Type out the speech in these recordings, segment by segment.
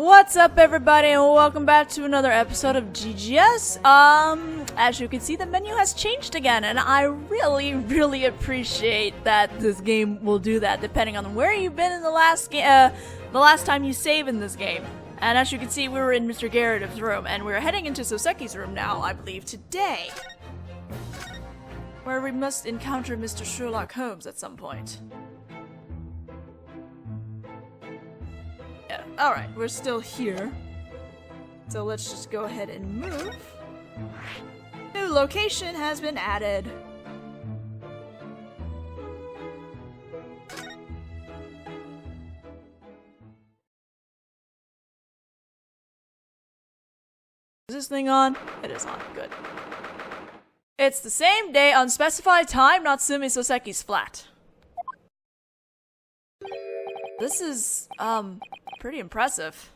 What's up, everybody, and welcome back to another episode of GGS. As you can see, the menu has changed again, and I really appreciate that this game will do that, depending on where you've been in the last time you save in this game. And as you can see, we were in Mr. Gyakuten room, and we're heading into Soseki's room now, I believe, today, where we must encounter Mr. Sherlock Holmes at some point. Yeah, alright, we're still here. So let's just go ahead and move. New location has been added. Is this thing on? It is on, good. It's the same day, unspecified time, Natsumi Soseki's flat. This is, pretty impressive.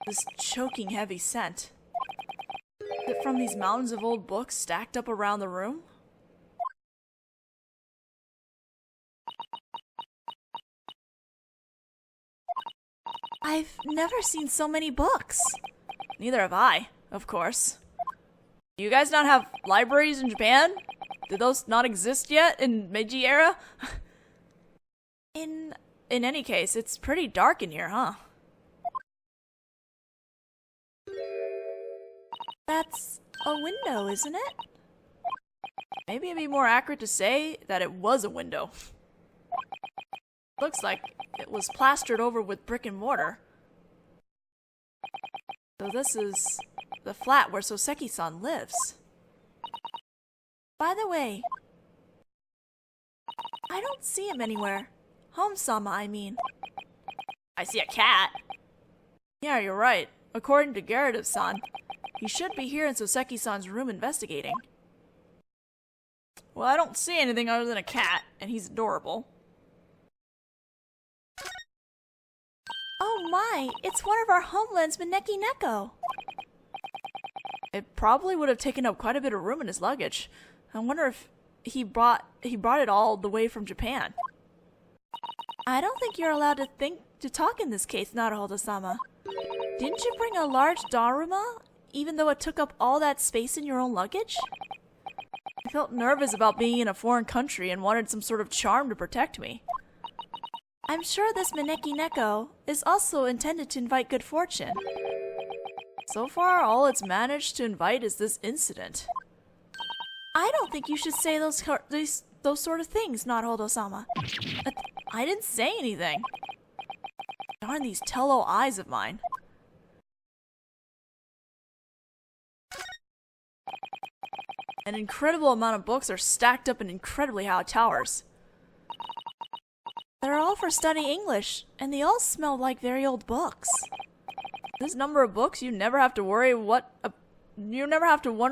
This choking heavy scent. Is it from these mountains of old books stacked up around the room? I've never seen so many books. Neither have I, of course. Do you guys not have libraries in Japan? Did those not exist yet in Meiji era? In any case, it's pretty dark in here, huh? That's a window, isn't it? Maybe it'd be more accurate to say that it was a window. Looks like it was plastered over with brick and mortar. So this is the flat where Soseki-san lives. By the way, I don't see him anywhere. Home-sama, I mean. I see a cat. Yeah, you're right. According to Gyakuten-san, he should be here in Soseki-san's room investigating. Well, I don't see anything other than a cat, and he's adorable. Oh my, it's one of our homeland's Maneki Neko. It probably would have taken up quite a bit of room in his luggage. I wonder if he brought it all the way from Japan. I don't think you're allowed to talk in this case, Naruhodō-sama. Didn't you bring a large daruma, even though it took up all that space in your own luggage? I felt nervous about being in a foreign country and wanted some sort of charm to protect me. I'm sure this Maneki Neko is also intended to invite good fortune. So far, all it's managed to invite is this incident. I don't think you should say those sort of things, Naruhodō-sama. I didn't say anything. Darn these tello eyes of mine. An incredible amount of books are stacked up in incredibly high towers. They're all for studying English, and they all smell like very old books. This number of books, you never have to wonder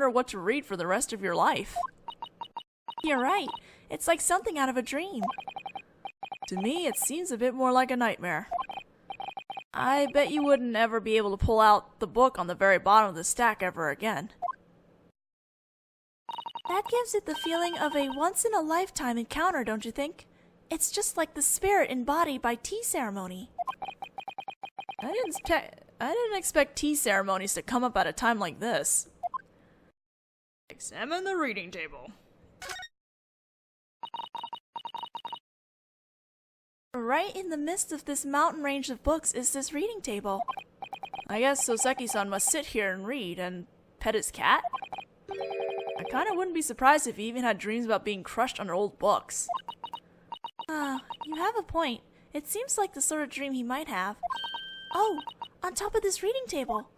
what to read for the rest of your life. You're right. It's like something out of a dream. To me, it seems a bit more like a nightmare. I bet you wouldn't ever be able to pull out the book on the very bottom of the stack ever again. That gives it the feeling of a once-in-a-lifetime encounter, don't you think? It's just like the spirit embodied by tea ceremony. I didn't expect tea ceremonies to come up at a time like this. Examine the reading table. Right in the midst of this mountain range of books is this reading table. I guess Soseki-san must sit here and read and pet his cat? I kinda wouldn't be surprised if he even had dreams about being crushed under old books. You have a point. It seems like the sort of dream he might have. Oh, on top of this reading table,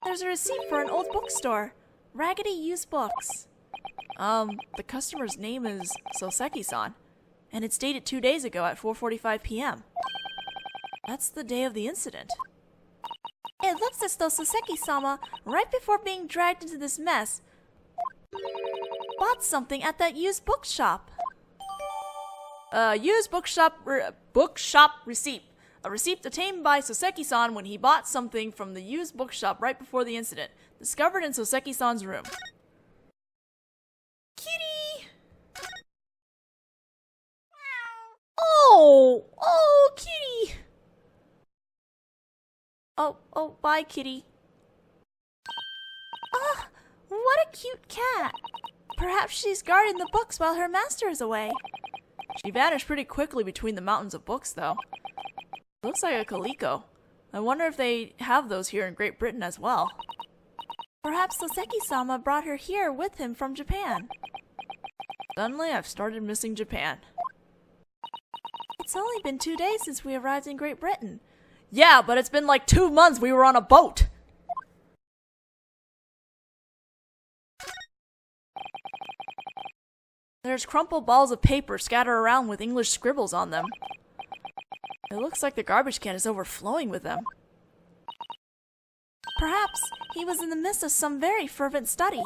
there's a receipt for an old bookstore. Raggedy Used Books. The customer's name is Soseki-san, and it's dated 2 days ago at 4:45 p.m. That's the day of the incident. It looks as though Soseki-sama, right before being dragged into this mess, bought something at that used bookshop. Used bookshop receipt. A receipt obtained by Soseki-san when he bought something from the used bookshop right before the incident. Discovered in Soseki-san's room. Kitty! Oh, kitty! Oh, bye, kitty. Ah, what a cute cat. Perhaps she's guarding the books while her master is away. She vanished pretty quickly between the mountains of books, though. Looks like a calico. I wonder if they have those here in Great Britain as well. Perhaps Soseki-sama brought her here with him from Japan. Suddenly, I've started missing Japan. It's only been 2 days since we arrived in Great Britain. Yeah, but it's been like 2 months we were on a boat! There's crumpled balls of paper scattered around with English scribbles on them. It looks like the garbage can is overflowing with them. Perhaps he was in the midst of some very fervent study.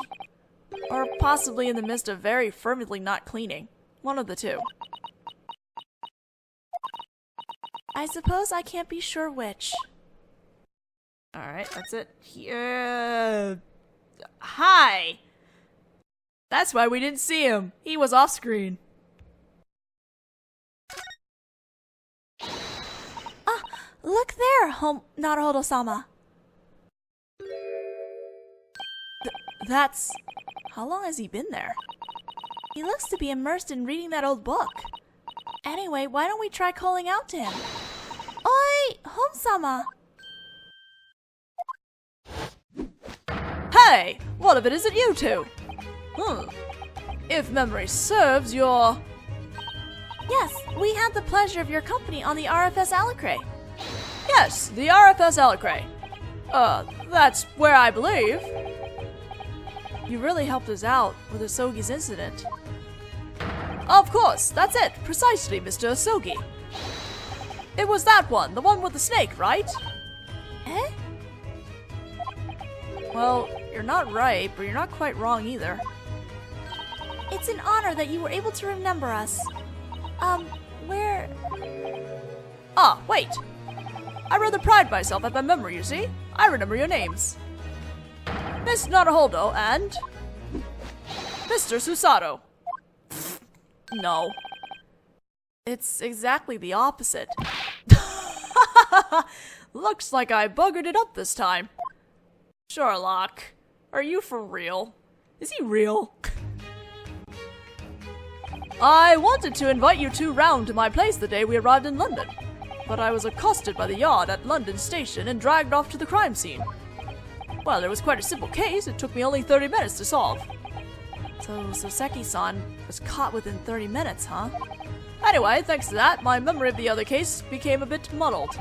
Or possibly in the midst of very fervently not cleaning. One of the two. I suppose I can't be sure which. Alright, that's it. Here. Hi! That's why we didn't see him. He was off screen. Ah, look there, Naruhodō-sama. That's... How long has he been there? He looks to be immersed in reading that old book. Anyway, why don't we try calling out to him? Oi, Home-sama! Hey! What if it isn't you two? If memory serves, you're... Yes, we had the pleasure of your company on the RFS Alicray. Yes, the RFS Alicray. That's where I believe. You really helped us out with Asogi's incident. Of course, that's it. Precisely, Mr. Asogi. It was that one, the one with the snake, right? Eh? Well, you're not right, but you're not quite wrong either. It's an honor that you were able to remember us. Where... Ah, wait. I rather pride myself at my memory, you see? I remember your names. Miss Naruhodō and... Mr. Susato. No. It's exactly the opposite. Looks like I buggered it up this time. Sherlock, are you for real? Is he real? I wanted to invite you two round to my place the day we arrived in London, but I was accosted by the yard at London Station and dragged off to the crime scene. Well, it was quite a simple case. It took me only 30 minutes to solve. So Soseki-san was caught within 30 minutes, huh? Anyway, thanks to that, my memory of the other case became a bit muddled.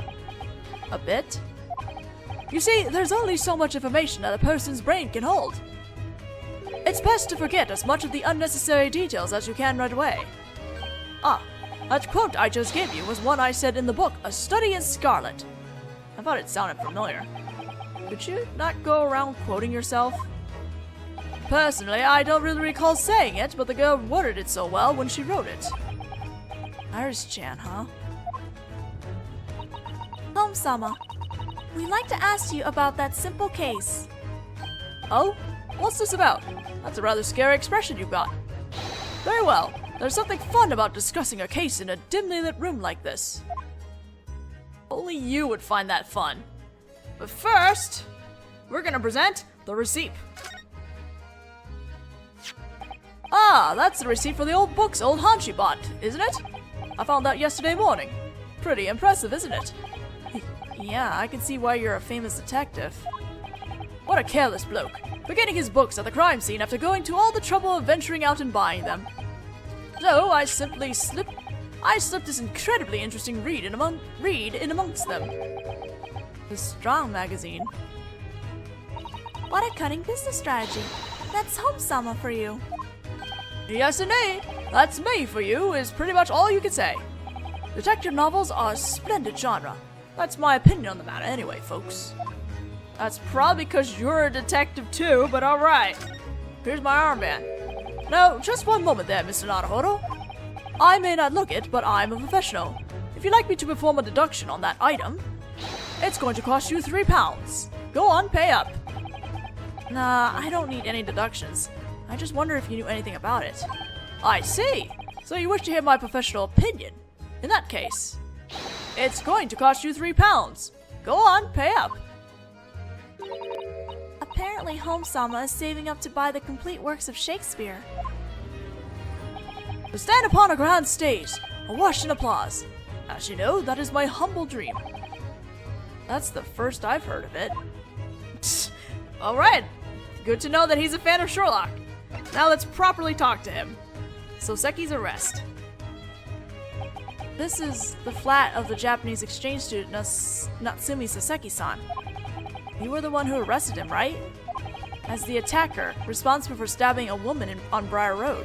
A bit? You see, there's only so much information that a person's brain can hold. It's best to forget as much of the unnecessary details as you can right away. Ah, that quote I just gave you was one I said in the book, A Study in Scarlet. I thought it sounded familiar. Could you not go around quoting yourself? Personally, I don't really recall saying it, but the girl worded it so well when she wrote it. Iris-chan, huh? Home-sama, we'd like to ask you about that simple case. Oh? What's this about? That's a rather scary expression you've got. Very well. There's something fun about discussing a case in a dimly lit room like this. Only you would find that fun. But first, we're gonna present the receipt. Ah, that's the receipt for the old books old Hanshi bought, isn't it? I found out yesterday morning. Pretty impressive, isn't it? Yeah, I can see why you're a famous detective. What a careless bloke, forgetting his books at the crime scene after going to all the trouble of venturing out and buying them. So I simply slipped this incredibly interesting read in amongst them. The Strong magazine. What a cunning business strategy. That's Home-sama for you. Yes, indeed. That's me for you is pretty much all you can say. Detective novels are a splendid genre. That's my opinion on the matter anyway, folks. That's probably because you're a detective too, but alright. Here's my armband. Now, just one moment there, Mr. Naruhodō. I may not look it, but I'm a professional. If you'd like me to perform a deduction on that item, it's going to cost you £3. Go on, pay up. Nah, I don't need any deductions. I just wonder if you knew anything about it. I see. So you wish to hear my professional opinion. In that case, it's going to cost you £3. Go on, pay up. Apparently, Home-sama is saving up to buy the complete works of Shakespeare. To stand upon a grand stage, awash in applause. As you know, that is my humble dream. That's the first I've heard of it. Alright, good to know that he's a fan of Sherlock. Now let's properly talk to him. Soseki's arrest. This is the flat of the Japanese exchange student Natsumi Soseki-san. You were the one who arrested him, right? As the attacker, responsible for stabbing a woman on Briar Road.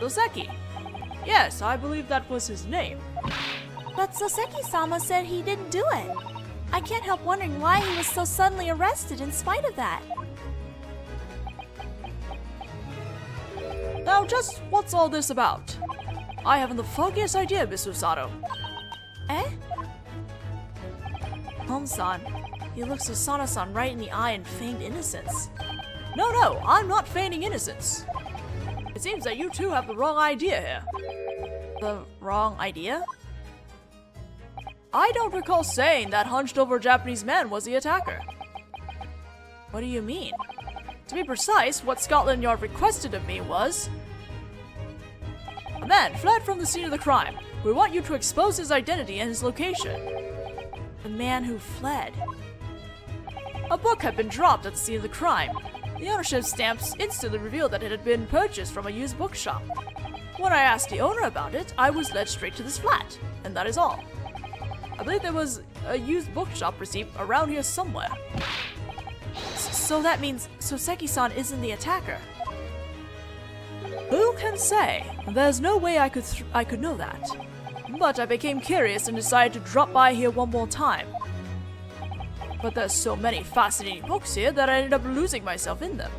Soseki. Yes, I believe that was his name. But Soseki-sama said he didn't do it. I can't help wondering why he was so suddenly arrested in spite of that. Now just what's all this about? I haven't the foggiest idea, Miss Usato. Eh? Home-san, he looks Susanoo-san right in the eye and feigned innocence. No, I'm not feigning innocence. It seems that you two have the wrong idea here. The wrong idea? I don't recall saying that hunched-over Japanese man was the attacker. What do you mean? To be precise, what Scotland Yard requested of me was... A man fled from the scene of the crime. We want you to expose his identity and his location. The man who fled. A book had been dropped at the scene of the crime. The ownership stamps instantly revealed that it had been purchased from a used bookshop. When I asked the owner about it, I was led straight to this flat, and that is all. I believe there was a used bookshop receipt around here somewhere. So that means Soseki-san isn't the attacker. Who can say? There's no way I could know that. But I became curious and decided to drop by here one more time. But there's so many fascinating books here that I ended up losing myself in them.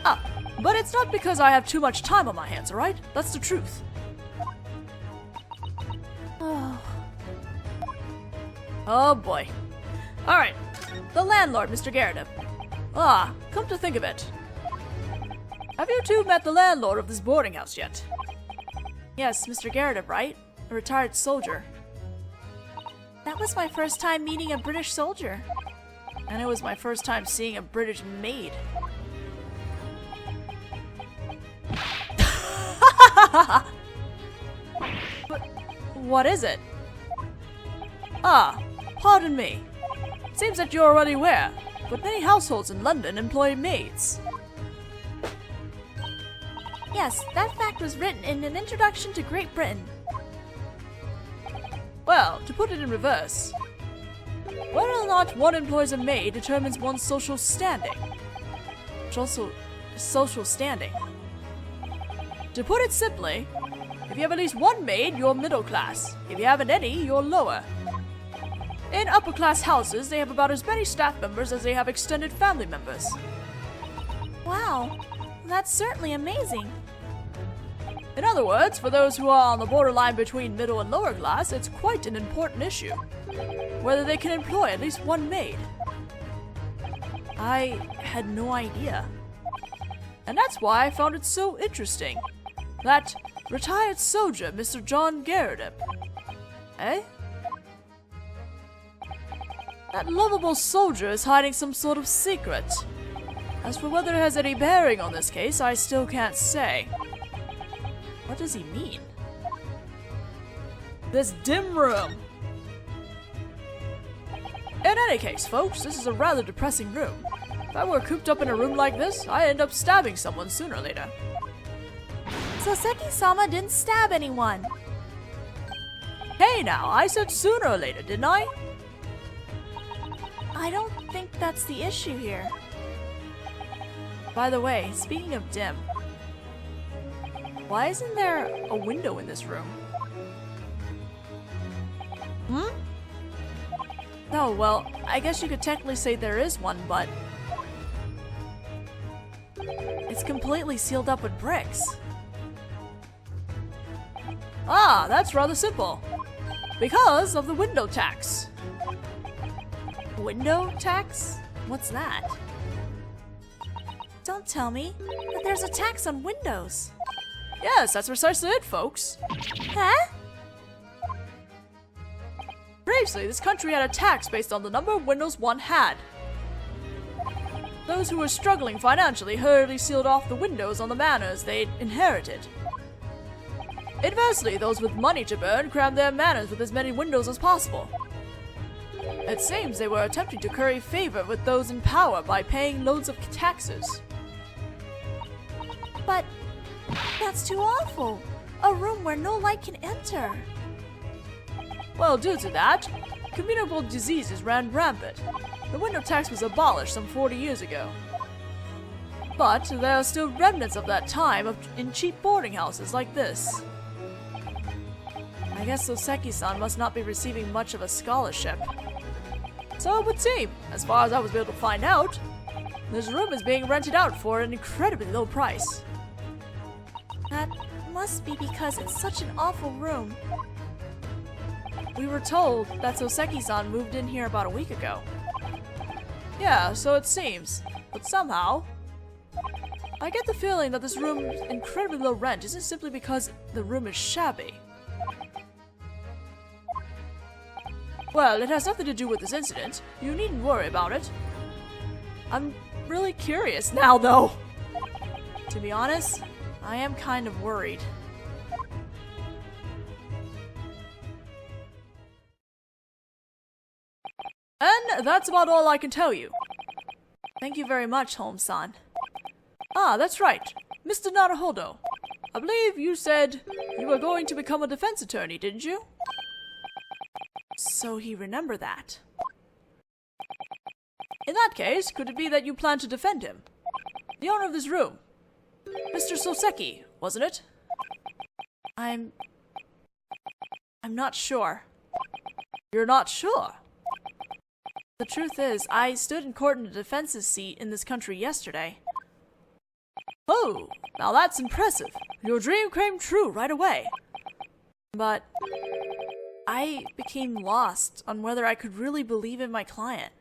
Ah, but it's not because I have too much time on my hands, alright? That's the truth. Oh boy. Alright, the landlord, Mr. Gyakuten. Ah, come to think of it. Have you two met the landlord of this boarding house yet? Yes, Mr. Gyakuten, right? A retired soldier. That was my first time meeting a British soldier. And it was my first time seeing a British maid. But what is it? Ah, pardon me. Seems that you're already aware, but many households in London employ maids. Yes, that fact was written in an introduction to Great Britain. Well, to put it in reverse, whether or not one employs a maid determines one's social standing. Social standing. To put it simply, if you have at least one maid, you're middle class. If you haven't any, you're lower. In upper class houses, they have about as many staff members as they have extended family members. Wow, that's certainly amazing. In other words, for those who are on the borderline between middle and lower class, it's quite an important issue. Whether they can employ at least one maid. I had no idea. And that's why I found it so interesting. That retired soldier, Mr. John Gyakuten. Eh? That lovable soldier is hiding some sort of secret. As for whether it has any bearing on this case, I still can't say. What does he mean? This dim room! In any case, folks, this is a rather depressing room. If I were cooped up in a room like this, I'd end up stabbing someone sooner or later. Soseki-sama didn't stab anyone. Hey now, I said sooner or later, didn't I? I don't think that's the issue here. By the way, speaking of dim, why isn't there a window in this room? Oh, well, I guess you could technically say there is one, but it's completely sealed up with bricks. Ah, that's rather simple. Because of the window tax. Window tax? What's that? Don't tell me that there's a tax on windows. Yes, that's precisely it, folks. Huh? Previously, this country had a tax based on the number of windows one had. Those who were struggling financially hurriedly sealed off the windows on the manors they'd inherited. Inversely, those with money to burn crammed their manors with as many windows as possible. It seems they were attempting to curry favor with those in power by paying loads of taxes. But that's too awful. A room where no light can enter. Well, due to that, communicable diseases ran rampant. The window tax was abolished some 40 years ago. But there are still remnants of that time in cheap boarding houses like this. I guess Soseki-san must not be receiving much of a scholarship. So it would seem, as far as I was able to find out, this room is being rented out for an incredibly low price. That must be because it's such an awful room. We were told that Soseki-san moved in here about a week ago. Yeah, so it seems. But somehow, I get the feeling that this room's incredibly low rent isn't simply because the room is shabby. Well, it has nothing to do with this incident. You needn't worry about it. I'm really curious now, though. To be honest, I am kind of worried. And that's about all I can tell you. Thank you very much, Holmes-san. Ah, that's right. Mr. Naruhodō. I believe you said you were going to become a defense attorney, didn't you? So he remembered that. In that case, could it be that you plan to defend him? The owner of this room. Mr. Soseki, wasn't it? I'm not sure. You're not sure? The truth is, I stood in court in a defense's seat in this country yesterday. Oh, now that's impressive. Your dream came true right away. But I became lost on whether I could really believe in my client.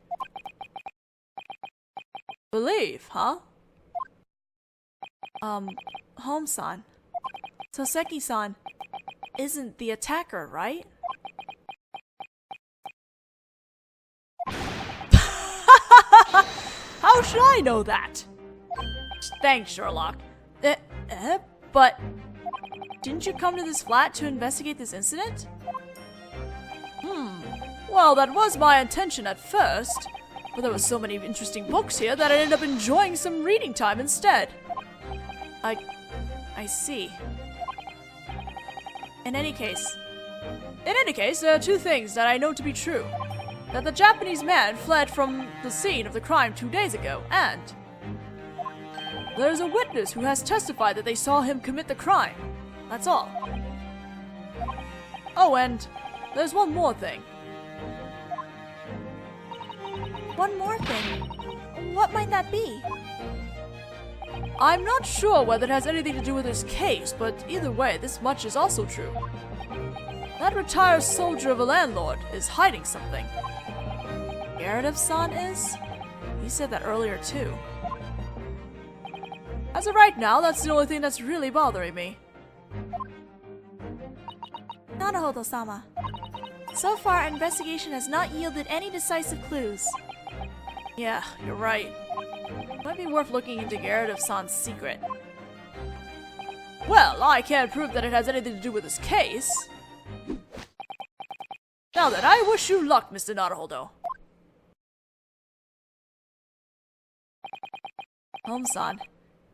Believe, huh? Holmes-san. Soseki-san isn't the attacker, right? How should I know that? Thanks, Sherlock. But didn't you come to this flat to investigate this incident? Well, that was my intention at first, but there were so many interesting books here that I ended up enjoying some reading time instead. I see. In any case, there are two things that I know to be true. That the Japanese man fled from the scene of the crime 2 days ago, and there's a witness who has testified that they saw him commit the crime. That's all. Oh, and there's one more thing. One more thing. What might that be? I'm not sure whether it has anything to do with this case, but either way, this much is also true. That retired soldier of a landlord is hiding something. Gyakuten-san is? You said that earlier too. As of right now, that's the only thing that's really bothering me. Naruhodō-sama. So far, our investigation has not yielded any decisive clues. Yeah, you're right. Might be worth looking into Gyakuten-san's secret. Well, I can't prove that it has anything to do with this case. Now then, I wish you luck, Mr. Naruhodō. Holmes-san.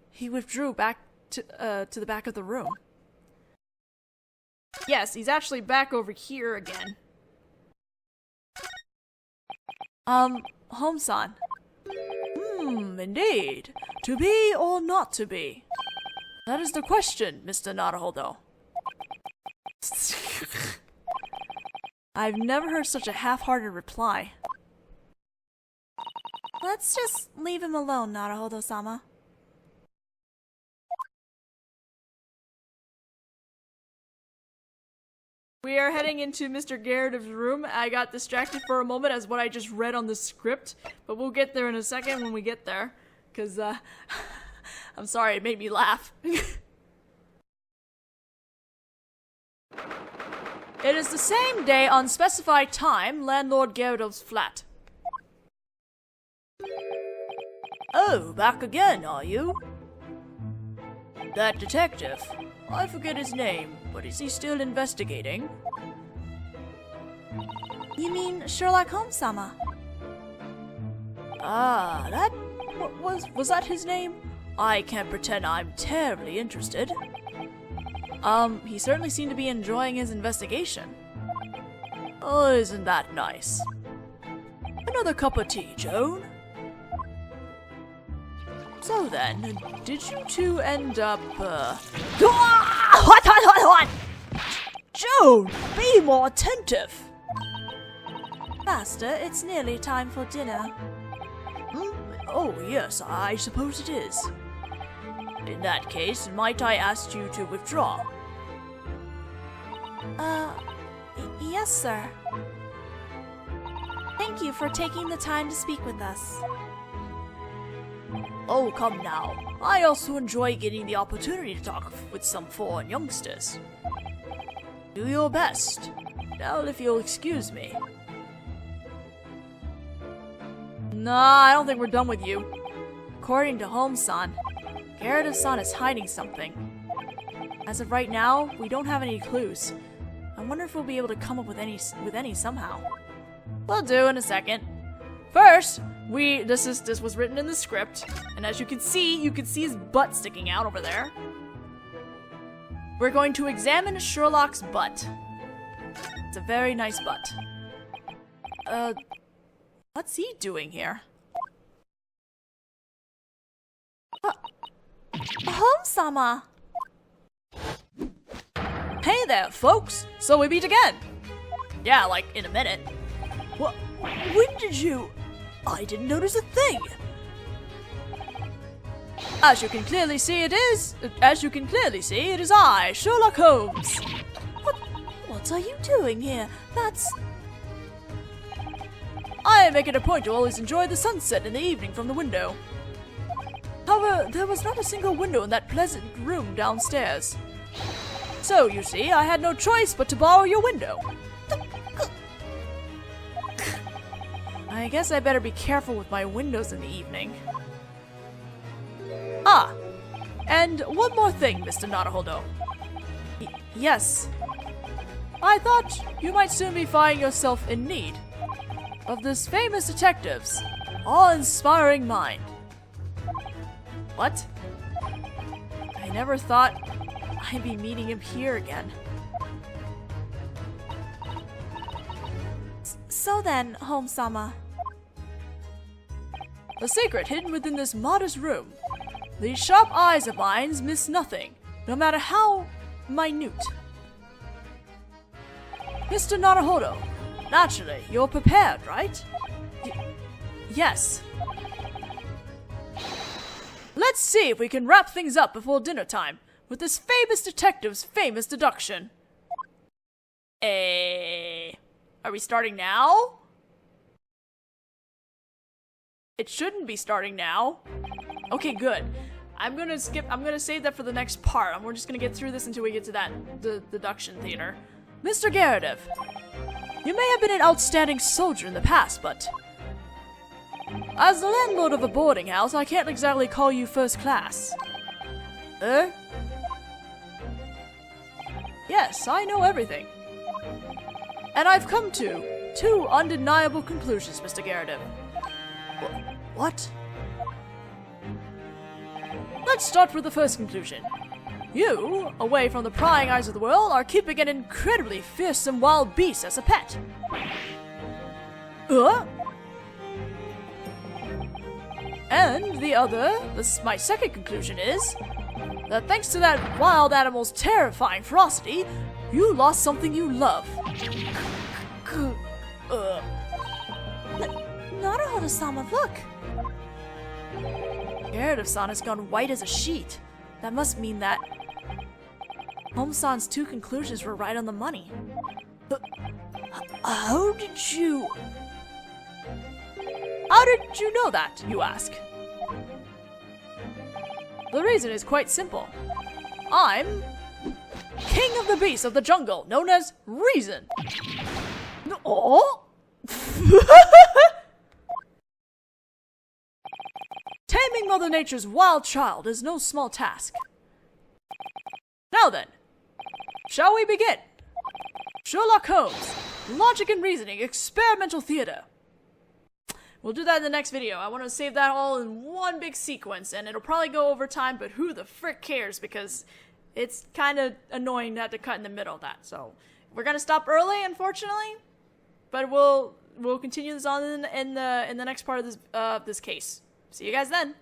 He withdrew back to the back of the room. Yes, he's actually back over here again. Holmes-san. Indeed. To be or not to be? That is the question, Mr. Naruhodō. I've never heard such a half-hearted reply. Let's just leave him alone, Naruhodō-sama. We are heading into Mr. Gyakut's room. I got distracted for a moment as what I just read on the script, but we'll get there in a second when we get there. Because, I'm sorry, it made me laugh. It is the same day, unspecified time, Landlord Gyarados' flat. Oh, back again, are you? That detective. I forget his name, but is he still investigating? You mean Sherlock Holmes-sama? Ah, that... Was that his name? I can't pretend I'm terribly interested. He certainly seemed to be enjoying his investigation. Oh, isn't that nice? Another cup of tea, Joan? So then, did you two end up, What? Joan, be more attentive! Master, it's nearly time for dinner. Oh, yes, I suppose it is. In that case, might I ask you to withdraw? Yes, sir. Thank you for taking the time to speak with us. Oh, come now. I also enjoy getting the opportunity to talk with some foreign youngsters. Do your best. Now, if you'll excuse me. Nah, I don't think we're done with you. According to Holmes-san, Gyarados-san is hiding something. As of right now, we don't have any clues. I wonder if we'll be able to come up with any somehow. We'll do in a second. First, this was written in the script, and as you can see his butt sticking out over there. We're going to examine Sherlock's butt. It's a very nice butt. What's he doing here? Holmes-sama! Hey there, folks! So we meet again! Yeah, like, in a minute. What? When did you... I didn't notice a thing! As you can clearly see, it is I, Sherlock Holmes! What are you doing here? That's... I make it a point to always enjoy the sunset in the evening from the window. However, there was not a single window in that pleasant room downstairs. So, you see, I had no choice but to borrow your window. I guess I better be careful with my windows in the evening. Ah, and one more thing, Mr. Naruhodō. Yes. I thought you might soon be finding yourself in need of this famous detective's awe-inspiring mind. What? I never thought I'd be meeting him here again. So then, Holmes-sama. The secret hidden within this modest room. These sharp eyes of mine miss nothing, no matter how minute. Mr. Naruhodō, naturally, you're prepared, right? Yes. Let's see if we can wrap things up before dinner time with this famous detective's famous deduction. Are we starting now? It shouldn't be starting now. Okay, good. I'm gonna save that for the next part. We're just gonna get through this until we get to the deduction theater. Mr. Gyarados, you may have been an outstanding soldier in the past, but as the landlord of a boarding house, I can't exactly call you first class. Yes, I know everything. And I've come to two undeniable conclusions, Mr. Gyarados. What? Let's start with the first conclusion. You, away from the prying eyes of the world, are keeping an incredibly fearsome wild beast as a pet. And the other, my second conclusion is that thanks to that wild animal's terrifying ferocity, you lost something you love. Naruhodō-sama, look! Gyarados-san has gone white as a sheet. That must mean that Holmes-san's two conclusions were right on the money. How did you know that, you ask? The reason is quite simple. I'm king of the beasts of the jungle, known as Reason. Oh? Taming Mother Nature's wild child is no small task. Now then, shall we begin? Sherlock Holmes, Logic and Reasoning, Experimental Theater. We'll do that in the next video. I want to save that all in one big sequence, and it'll probably go over time, but who the frick cares, because it's kind of annoying to have to cut in the middle of that. So we're gonna stop early, unfortunately, but we'll continue this on in the next part of this case. See you guys then.